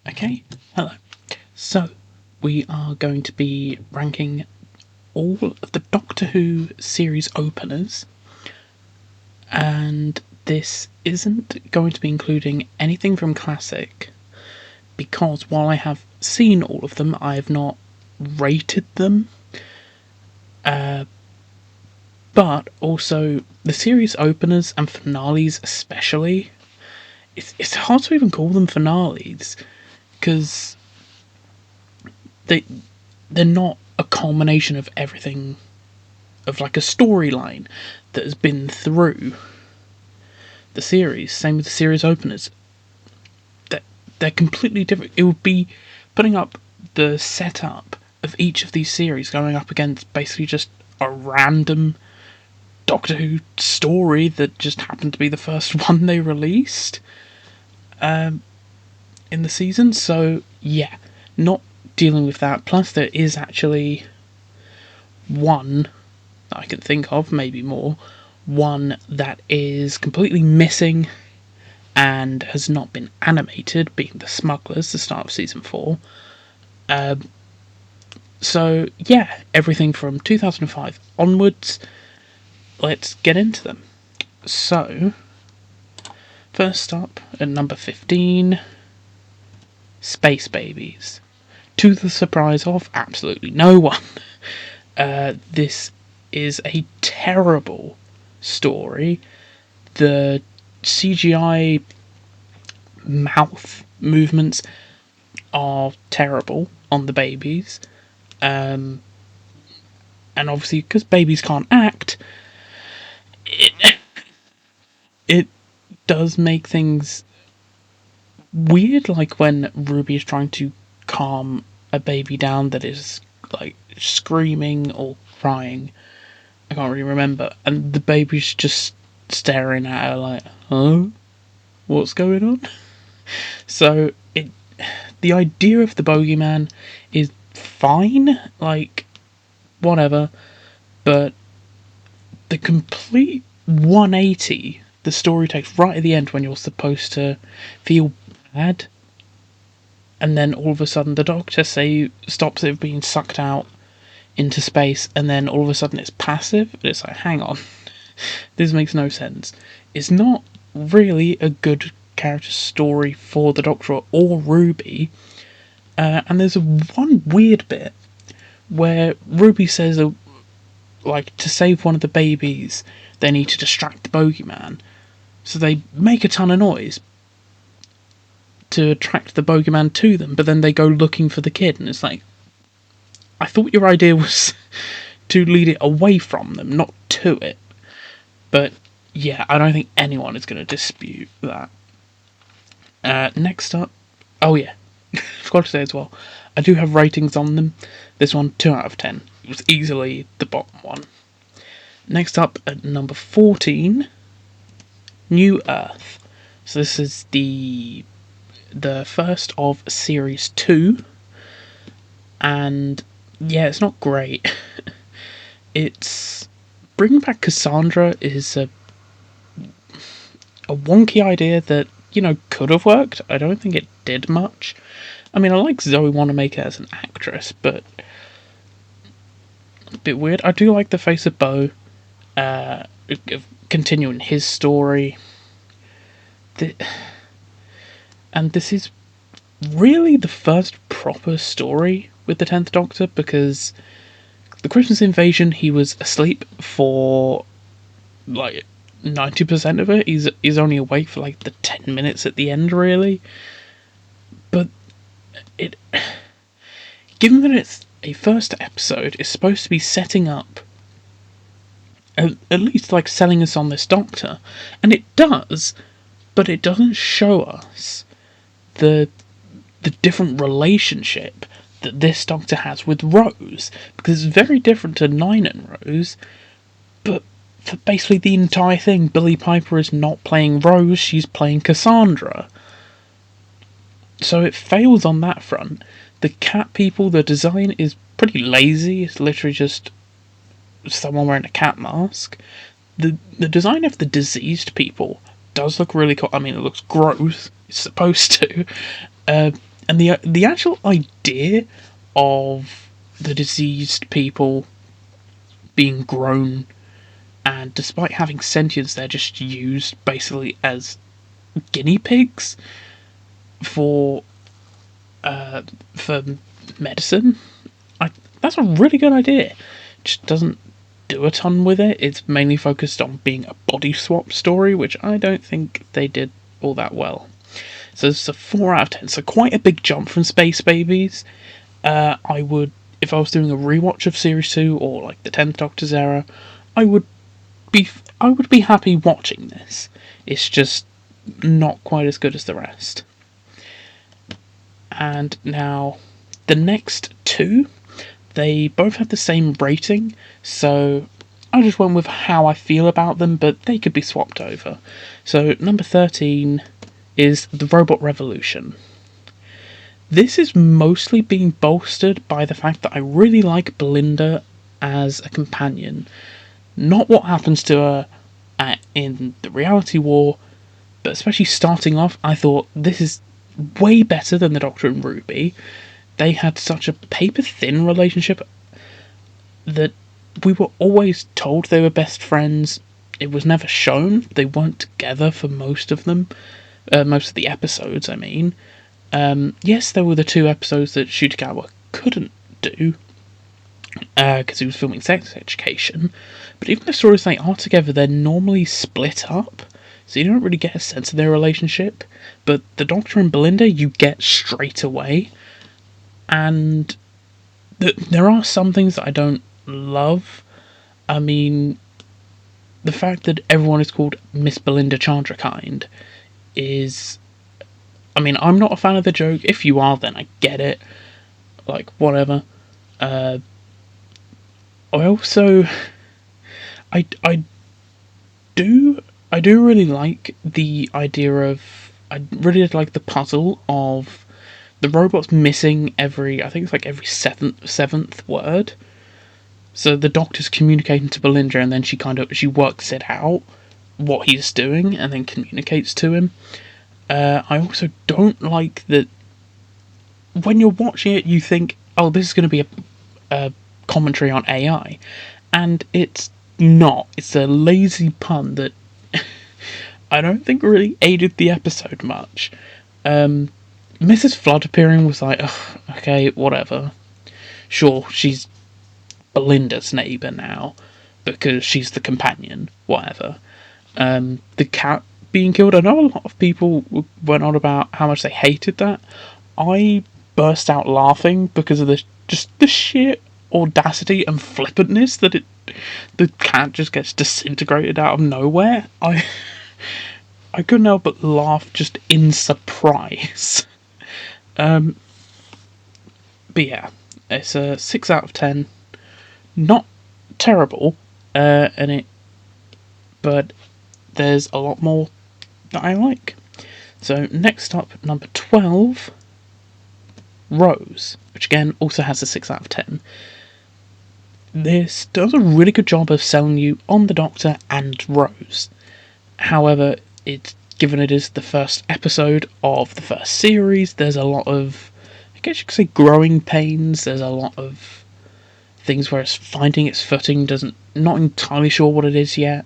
Okay, hello. So, we are going to be ranking all of the Doctor Who series openers, and this isn't going to be including anything from Classic, because while I have seen all of them, I have not rated them. But also, the series openers and finales especially, it's hard to even call them finales, because they they're not a culmination of everything, of like a storyline that has been through the series. Same with the series openers. They're completely different. It would be putting up the setup of each of these series going up against basically just a random Doctor Who story that just happened to be the first one they released in the season. So yeah, not dealing with that. Plus, there is actually one that I can think of, maybe more, one that is completely missing and has not been animated, being The Smugglers, the start of season 4. So, yeah, everything from 2005 onwards, let's get into them. So, first up at number 15, Space Babies. To the surprise of absolutely no one, this is a terrible story. The CGI mouth movements are terrible on the babies. And obviously, because babies can't act, it does make things weird, like when Ruby is trying to calm a baby down that is like screaming or crying. I can't really remember, and the baby's just staring at her like, huh? What's going on? So the idea of the bogeyman is fine, like whatever, but the complete 180 the story takes right at the end when you're supposed to feel bad, and then all of a sudden the Doctor stops it being sucked out into space, and then all of a sudden it's passive. It's like, hang on, this makes no sense. It's not really a good character story for the Doctor or Ruby. And there's one weird bit where Ruby says, like, to save one of the babies, they need to distract the bogeyman. So they make a ton of noise to attract the bogeyman to them, but then they go looking for the kid, and it's like, I thought your idea was to lead it away from them, not to it. But yeah, I don't think anyone is going to dispute that. Next up, oh yeah, forgot to say as well, I do have ratings on them. This one, 2 out of 10. It was easily the bottom one. Next up at number 14, New Earth. So this is the first of series 2, and yeah, it's not great. It's bringing back Cassandra is a wonky idea that, you know, could have worked. I don't think it did much. I mean, I like Zoe Wanamaker as an actress, but a bit weird. I do like the face of Bo, continuing his story. And this is really the first proper story with the 10th Doctor, because the Christmas invasion, he was asleep for like 90% of it. He's only awake for like the 10 minutes at the end, really. But it, given that it's a first episode, it's supposed to be setting up, at least like selling us on this Doctor, and it does, but it doesn't show us the different relationship that this Doctor has with Rose, because it's very different to Nine and Rose. But for basically the entire thing, Billie Piper is not playing Rose, she's playing Cassandra. So it fails on that front. The cat people, the design is pretty lazy. It's literally just someone wearing a cat mask. The design of the diseased people does look really cool. I mean, it looks gross. It's supposed to. And the actual idea of the diseased people being grown, and despite having sentience, they're just used basically as guinea pigs for for medicine. That's a really good idea. Just doesn't do a ton with it. It's mainly focused on being a body swap story, which I don't think they did all that well. So it's a 4 out of 10. So quite a big jump from Space Babies. I would, if I was doing a rewatch of Series 2 or like the 10th Doctor's era, I would be happy watching this. It's just not quite as good as the rest. And now the next two, they both have the same rating, so I just went with how I feel about them, but they could be swapped over. So number 13 is The Robot Revolution. This is mostly being bolstered by the fact that I really like Belinda as a companion. Not what happens to her in the reality war, but especially starting off, I thought this is way better than the Doctor and Ruby. They had such a paper-thin relationship that we were always told they were best friends. It was never shown. They weren't together for most of them. Most of the episodes, I mean. Yes, there were the 2 episodes that Shutagawa couldn't do, because he was filming Sex Education, but even the stories they are together, they're normally split up, so you don't really get a sense of their relationship. But the Doctor and Belinda, you get straight away, and there are some things that I don't love. I mean, the fact that everyone is called Miss Belinda Chandrakind is... I mean, I'm not a fan of the joke. If you are, then I get it. Like, whatever. I also... I do really like the idea of... I really like the puzzle of the robot's missing every... I think it's like every seventh word. So the Doctor's communicating to Belinda, and then she works it out, what he's doing, and then communicates to him. I also don't like that when you're watching it, you think, oh, this is going to be a commentary on AI. And it's not. It's a lazy pun that I don't think really aided the episode much. Mrs. Flood appearing was like, ugh, okay, whatever. Sure, she's Belinda's neighbour now, because she's the companion, whatever. The cat being killed, I know a lot of people went on about how much they hated that. I burst out laughing because of the sheer audacity and flippantness that the cat just gets disintegrated out of nowhere. I couldn't help but laugh just in surprise. But yeah, it's a 6 out of 10. Not terrible, but there's a lot more that I like. So next up, number 12, Rose, which again also has a 6 out of 10. This does a really good job of selling you on the Doctor and Rose. However, given it is the first episode of the first series, there's a lot of, I guess you could say, growing pains. There's a lot of things where it's finding its footing, not entirely sure what it is yet.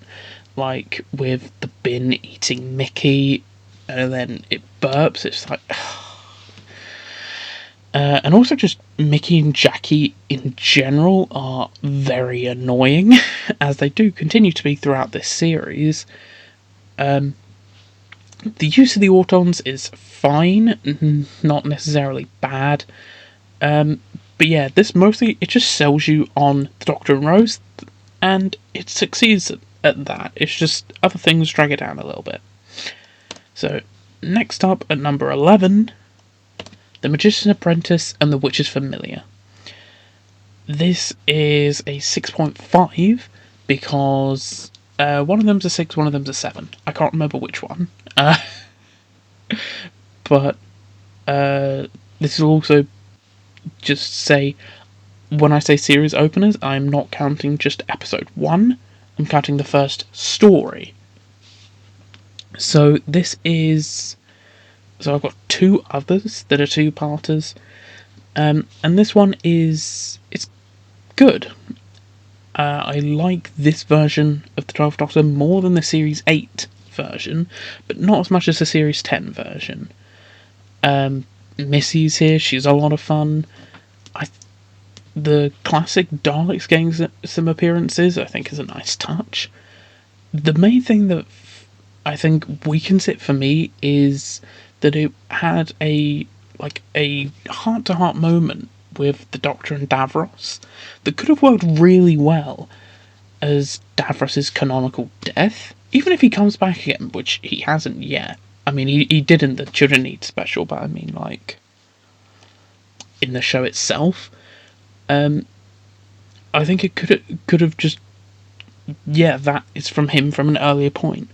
Like with the bin eating Mickey, and then it burps. It's like, and also just Mickey and Jackie in general are very annoying, as they do continue to be throughout this series. The use of the Autons is fine, not necessarily bad. But yeah, this mostly, it just sells you on the Doctor and Rose, and it succeeds at that. It's just other things drag it down a little bit. So, next up at number 11, The Magician's Apprentice and The Witch's Familiar. This is a 6.5 because one of them's a 6, one of them's a 7. I can't remember which one. But this will also just say, when I say series openers, I'm not counting just episode 1. I'm counting the first story. So this is So I've got two others that are two-parters. And this one it's good. I like this version of the 12th Doctor more than the Series 8 version, but not as much as the Series 10 version. Missy's here, she's a lot of fun. The classic Daleks getting some appearances, I think, is a nice touch. The main thing that I think weakens it for me is that it had a heart-to-heart moment with the Doctor and Davros that could have worked really well as Davros's canonical death, even if he comes back again, which he hasn't yet. I mean, he did in the Children Need special, but I mean, like, in the show itself. I think it could have just, yeah, that is from him from an earlier point.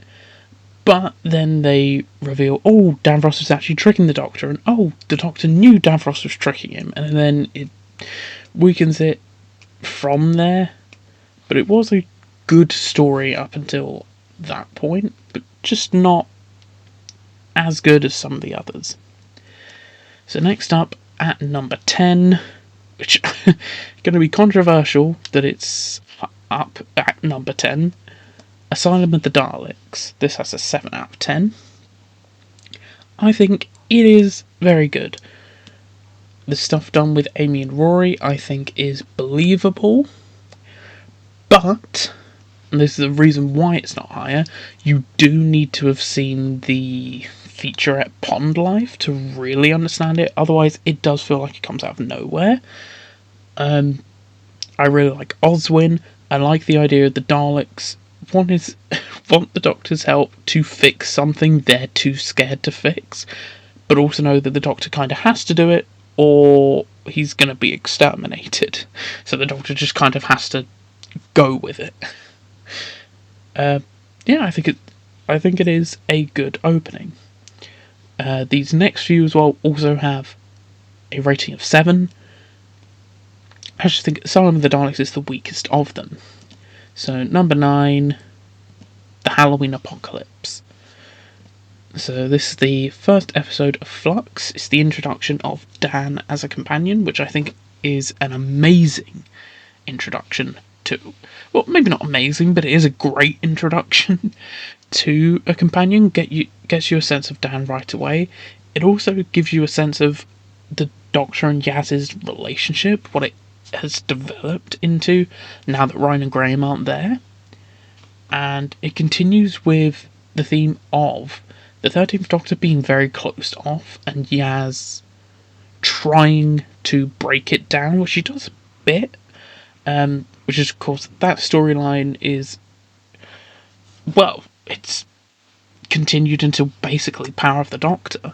But then they reveal, oh, Davros was actually tricking the Doctor, and oh, the Doctor knew Davros was tricking him, and then it weakens it from there. But it was a good story up until that point, but just not as good as some of the others. So next up, at number 10, which is going to be controversial that it's up at number 10, Asylum of the Daleks. This has a 7 out of 10. I think it is very good. The stuff done with Amy and Rory, I think, is believable. But, and this is the reason why it's not higher, you do need to have seen the featurette Pond Life to really understand it. Otherwise, it does feel like it comes out of nowhere. I really like Oswin. I like the idea of the Daleks want the Doctor's help to fix something they're too scared to fix, but also know that the Doctor kind of has to do it, or he's going to be exterminated. So the Doctor just kind of has to go with it. Yeah, I think it is a good opening. These next few as well also have a rating of 7. I just think Asylum of the Daleks is the weakest of them. So, number 9, The Halloween Apocalypse. So, this is the first episode of Flux. It's the introduction of Dan as a companion, which I think is an amazing introduction to... Well, maybe not amazing, but it is a great introduction to a companion. Gets you a sense of Dan right away. It also gives you a sense of the Doctor and Yaz's relationship, what it has developed into now that Ryan and Graham aren't there. And it continues with the theme of the 13th Doctor being very closed off and Yaz trying to break it down, which she does a bit. Which is, of course, that storyline is, well, it's continued until basically Power of the Doctor.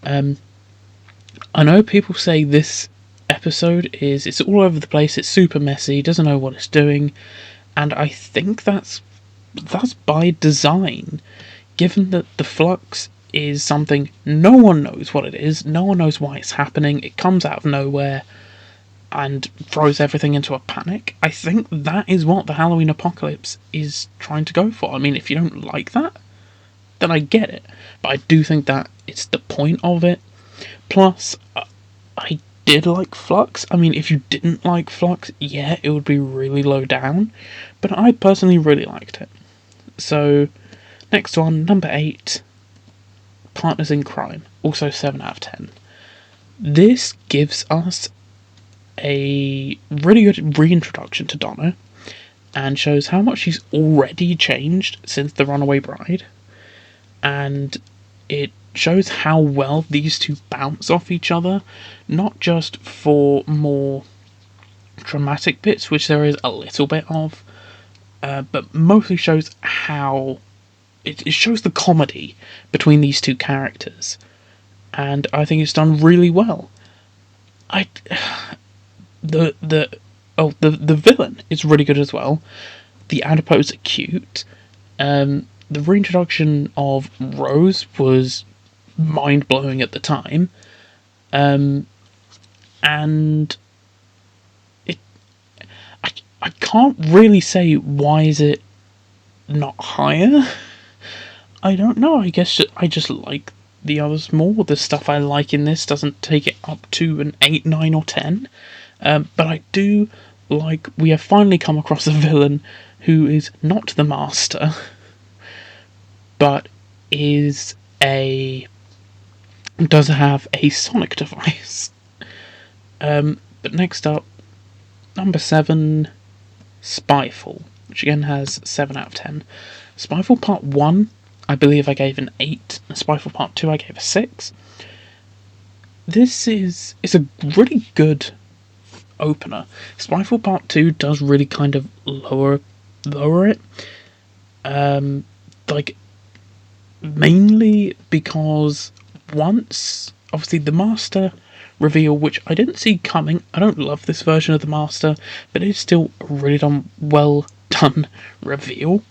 I know people say this episode it's all over the place, it's super messy, doesn't know what it's doing, and I think that's by design, given that the Flux is something no one knows what it is, no one knows why it's happening, it comes out of nowhere and throws everything into a panic. I think that is what the Halloween Apocalypse is trying to go for. I mean, if you don't like that, then I get it, but I do think that it's the point of it. Plus, I did like Flux. I mean, if you didn't like Flux, yeah, it would be really low down, but I personally really liked it. So, next one, number 8, Partners in Crime, also 7 out of 10. This gives us a really good reintroduction to Donna, and shows how much she's already changed since The Runaway Bride, and it shows how well these two bounce off each other, not just for more dramatic bits, which there is a little bit of, but mostly shows how it shows the comedy between these two characters, and I think it's done really well. The villain is really good as well. The adipose are cute. The reintroduction of Rose was mind-blowing at the time, and I can't really say why is it not higher. I don't know. I guess I just like the others more. The stuff I like in this doesn't take it up to an 8, 9, or 10. But I do like we have finally come across a villain who is not the Master, but does have a sonic device. But next up, number 7, Spyfall, which again has 7 out of 10. Spyfall Part 1, I believe I gave an 8. And Spyfall Part 2, I gave a 6. This is a really good opener. Spyfall Part 2 does really kind of lower it. Mainly because once, obviously, the Master reveal, which I didn't see coming. I don't love this version of the Master, but it's still a really well done reveal.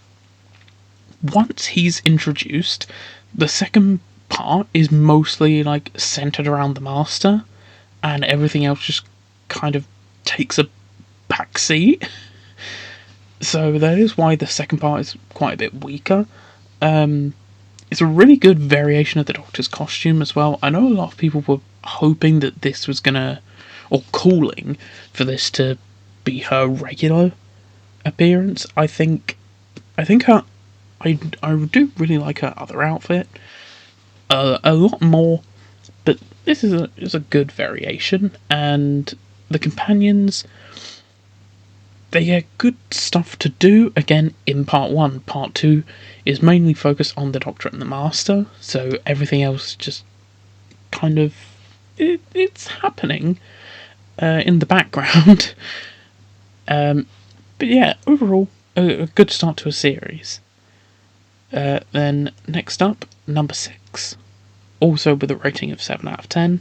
Once he's introduced, the second part is mostly like centered around the Master, and everything else just kind of takes a backseat. So that is why the second part is quite a bit weaker. It's a really good variation of the Doctor's costume as well. I know a lot of people were hoping that this was or calling for this to be her regular appearance. I do really like her other outfit a lot more, but this is a good variation. And the companions, they get good stuff to do again in part 1. Part 2 is mainly focused on the Doctor and the Master, so everything else just kind of it's happening in the background. But yeah, overall a good start to a series. Then next up, number 6, also with a rating of 7 out of 10,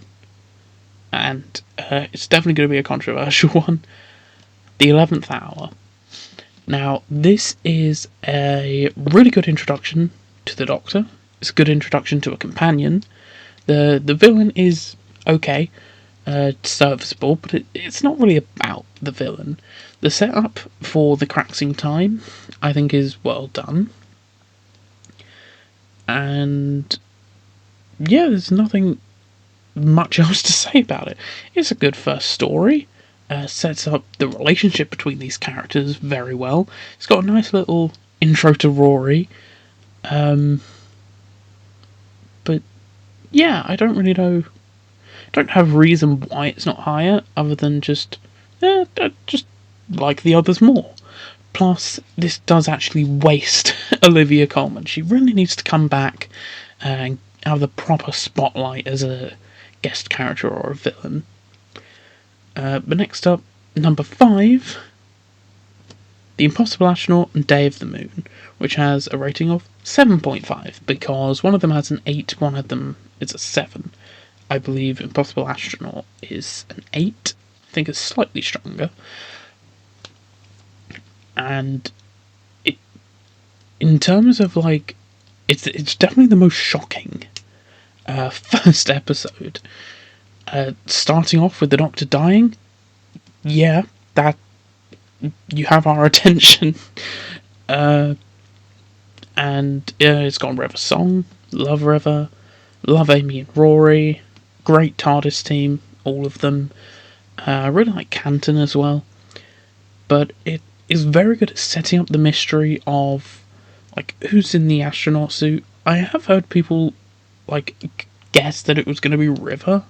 and it's definitely going to be a controversial one. The 11th Hour. Now, this is a really good introduction to the Doctor. It's a good introduction to a companion. The villain is okay, serviceable, but it's not really about the villain. The setup for the Craxing Time, I think, is well done. And yeah, there's nothing much else to say about it. It's a good first story. Sets up the relationship between these characters very well. It's got a nice little intro to Rory. But yeah, I don't really know. Don't have a reason why it's not higher, other than just like the others more. Plus, this does actually waste Olivia Colman. She really needs to come back and have the proper spotlight as a guest character or a villain. But next up, number 5, The Impossible Astronaut and Day of the Moon, which has a rating of 7.5, because one of them has an 8, one of them is a 7. I believe Impossible Astronaut is an 8. I think it's slightly stronger. And in terms of like, it's definitely the most shocking first episode. Starting off with the Doctor dying, yeah, that you have our attention. And it's got River Song, Love River, love Amy and Rory, great TARDIS team, all of them. I really like Canton as well, but it is very good at setting up the mystery of like who's in the astronaut suit. I have heard people like guess that it was going to be River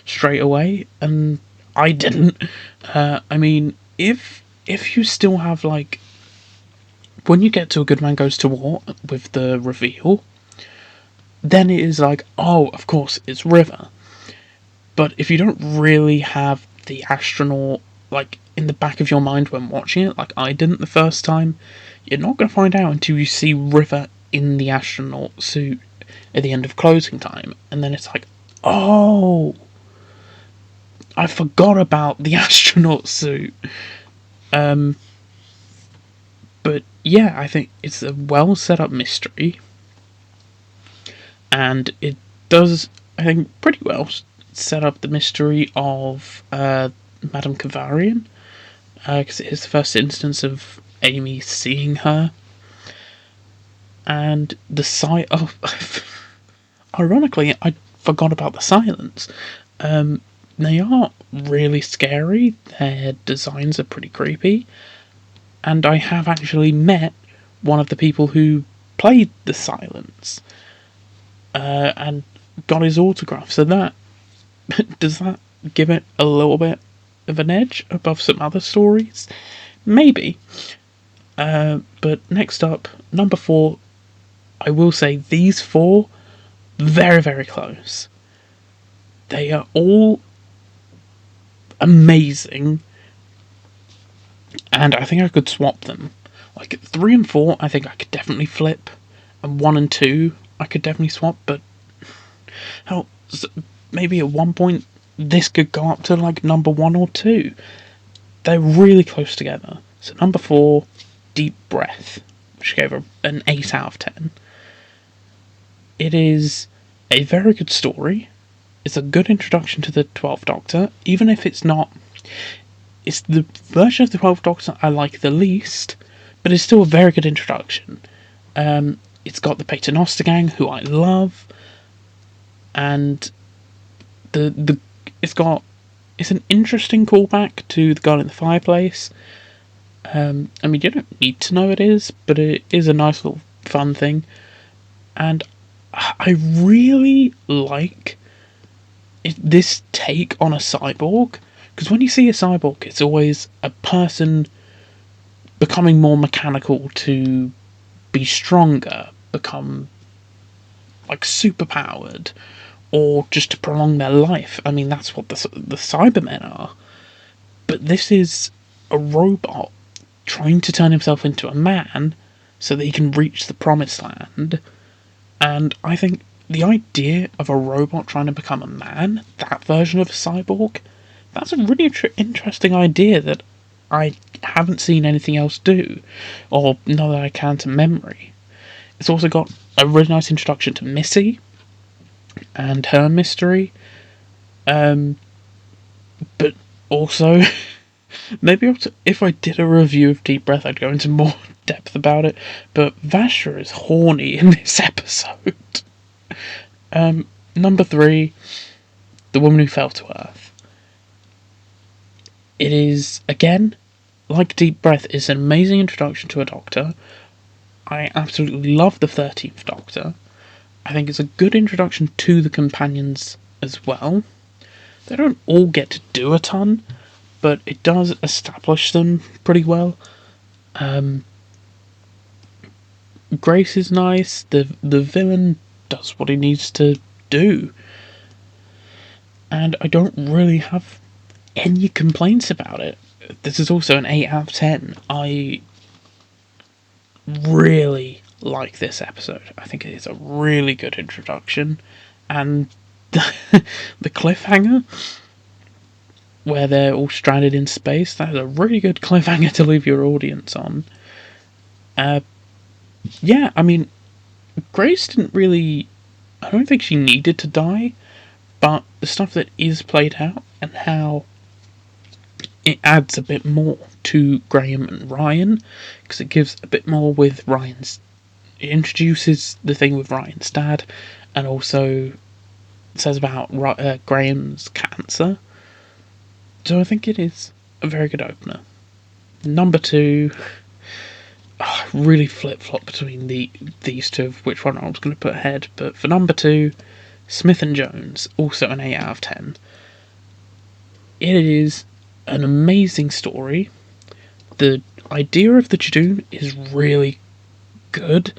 straight away, and I didn't. I mean, if you still have like when you get to A Good Man Goes to War with the reveal, then it is like, oh, of course it's River. But if you don't really have the astronaut like in the back of your mind when watching it, like I didn't the first time, you're not going to find out until you see River in the astronaut suit at the end of Closing Time, and then it's like, oh, I forgot about the astronaut suit. But yeah, I think it's a well set up mystery, and it does, I think, pretty well set up the mystery of Madame Kavarian, because it is the first instance of Amy seeing her, and the sight of ironically, I forgot about the silence. They are really scary. Their designs are pretty creepy, and I have actually met one of the people who played the silence, and got his autograph. So that does that give it a little bit of an edge above some other stories? Maybe. But next up, number 4, I will say these 4, very, very close. They are all amazing, and I think I could swap them. Like 3 and 4, I think I could definitely flip, and 1 and 2, I could definitely swap. But hell, maybe at one point this could go up to like number 1 or 2. They're really close together. So number 4, Deep Breath, which gave her an 8 out of 10. It is a very good story. It's a good introduction to the 12th Doctor, even if it's not. It's the version of the 12th Doctor I like the least, but it's still a very good introduction. It's got the Paternoster Gang, who I love, and it's an interesting callback to the Girl in the Fireplace. I mean, you don't need to know it is, but it is a nice little fun thing, and I really like this take on a cyborg, because when you see a cyborg, it's always a person becoming more mechanical to be stronger, become like superpowered, or just to prolong their life. I mean, that's what the Cybermen are. But this is a robot trying to turn himself into a man so that he can reach the promised land. And I think the idea of a robot trying to become a man, that version of a cyborg, that's a really interesting idea that I haven't seen anything else do, or not that I can to memory. It's also got a really nice introduction to Missy and her mystery, but also maybe if I did a review of Deep Breath, I'd go into more depth about it. But Vasher is horny in this episode. Number 3, The Woman Who Fell to Earth. It is, again, like Deep Breath, is an amazing introduction to a Doctor. I absolutely love the 13th Doctor. I think it's a good introduction to the companions as well. They don't all get to do a ton, but it does establish them pretty well. Grace is nice. The villain does what he needs to do, and I don't really have any complaints about it. This is also an 8 out of 10. I really like this episode. I think it is a really good introduction, and the cliffhanger where they're all stranded in space, that is a really good cliffhanger to leave your audience on. Yeah, I mean, Grace didn't really, I don't think she needed to die, but the stuff that is played out and how it adds a bit more to Graham and Ryan, because it gives a bit more with Ryan's. It introduces the thing with Ryan's dad, and also says about Graham's cancer. So I think it is a very good opener. Number 2, I really flip-flop between these two of which one I was going to put ahead, but for number 2, Smith and Jones, also an 8 out of 10. It is an amazing story. The idea of the Judoon is really good,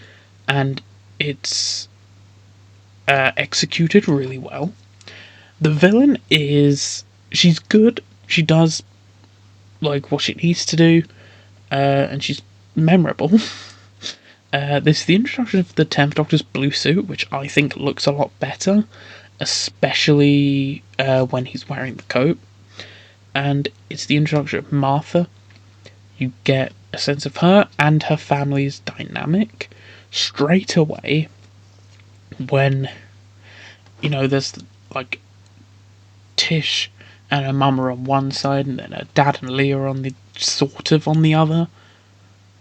and it's executed really well. The villain she's good. She does like what she needs to do, and she's memorable. This is the introduction of the 10th Doctor's blue suit, which I think looks a lot better, especially when he's wearing the coat. And it's the introduction of Martha. You get a sense of her and her family's dynamic straight away when, there's like Tish and her mum are on one side, and then her dad and Leah are on the other.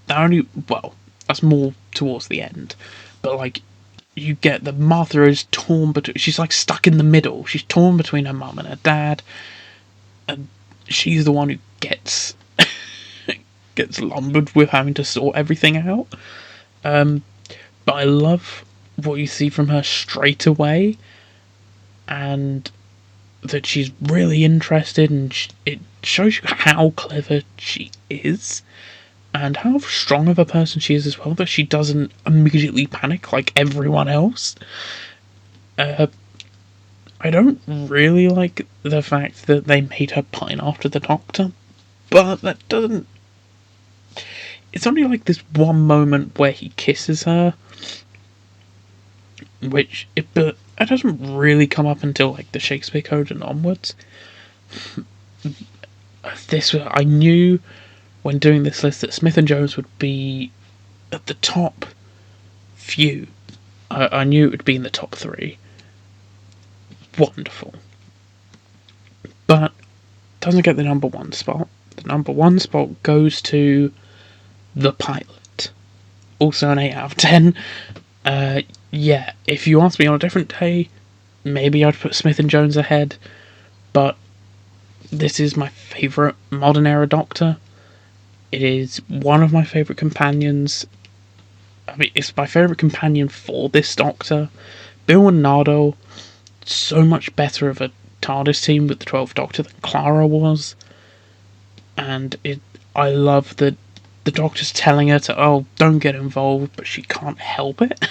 That's more towards the end, but like you get that Martha is torn between. She's like stuck in the middle. She's torn between her mum and her dad, and she's the one who gets gets lumbered with having to sort everything out. But I love what you see from her straight away, and that she's really interested, and it shows you how clever she is, and how strong of a person she is as well, that she doesn't immediately panic like everyone else. I don't really like the fact that they made her pine after the Doctor, but that doesn't. It's only like this one moment where he kisses her, but it doesn't really come up until like the Shakespeare Code and onwards. I knew when doing this list that Smith and Jones would be at the top few. I knew it would be in the top 3. Wonderful. But doesn't get the number 1 spot. The number 1 spot goes to The Pilot. Also an 8 out of 10. Yeah, if you asked me on a different day, maybe I'd put Smith and Jones ahead, but this is my favourite modern era Doctor. It is one of my favourite companions. I mean, it's my favourite companion for this Doctor. Bill and Nardo, so much better of a TARDIS team with the 12th Doctor than Clara was. And I love that the Doctor's telling her to, don't get involved, but she can't help it.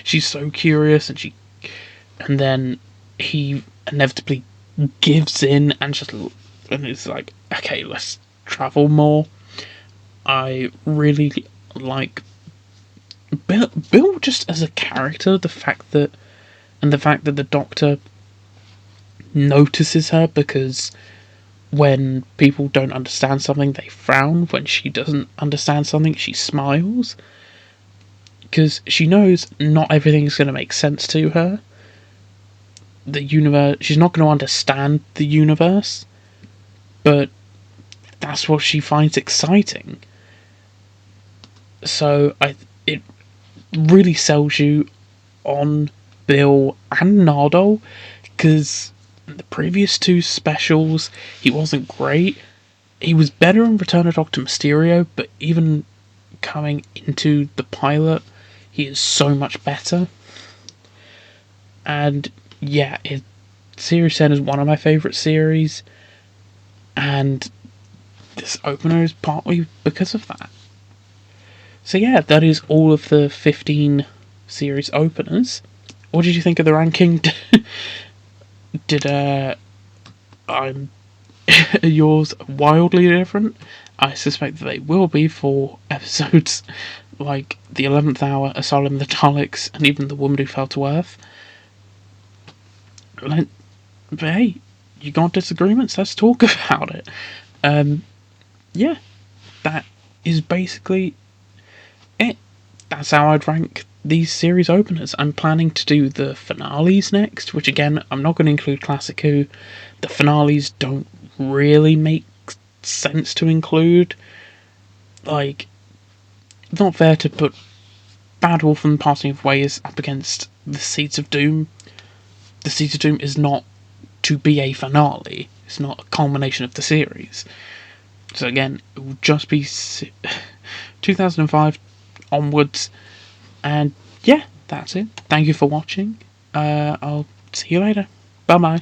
She's so curious, and then he inevitably gives in and it's like, okay, let's travel more. I really like Bill just as a character, the fact that the Doctor notices her, because when people don't understand something, they frown. When she doesn't understand something, she smiles. Because she knows not everything's going to make sense to her. The universe, she's not going to understand the universe, but that's what she finds exciting. So it really sells you on Bill and Nardo, because the previous 2 specials, he wasn't great. He was better in Return of Doctor Mysterio, but even coming into the pilot, he is so much better. And yeah, Series 10 is one of my favourite series, and this opener is partly because of that. So yeah, that is all of the 15 series openers. What did you think of the ranking? Did yours wildly different? I suspect that they will be for episodes like The 11th Hour, Asylum of the Daleks, and even The Woman Who Fell to Earth. But hey, you got disagreements? Let's talk about it. Yeah, that is basically it. That's how I'd rank these series openers. I'm planning to do the finales next, which again, I'm not going to include Classic Who. The finales don't really make sense to include. Like, it's not fair to put Bad Wolf and Parting of Ways up against the Seeds of Doom. The Seeds of Doom is not to be a finale. It's not a culmination of the series. So again, it will just be 2005 onwards. And yeah, that's it. Thank you for watching. I'll see you later. Bye bye.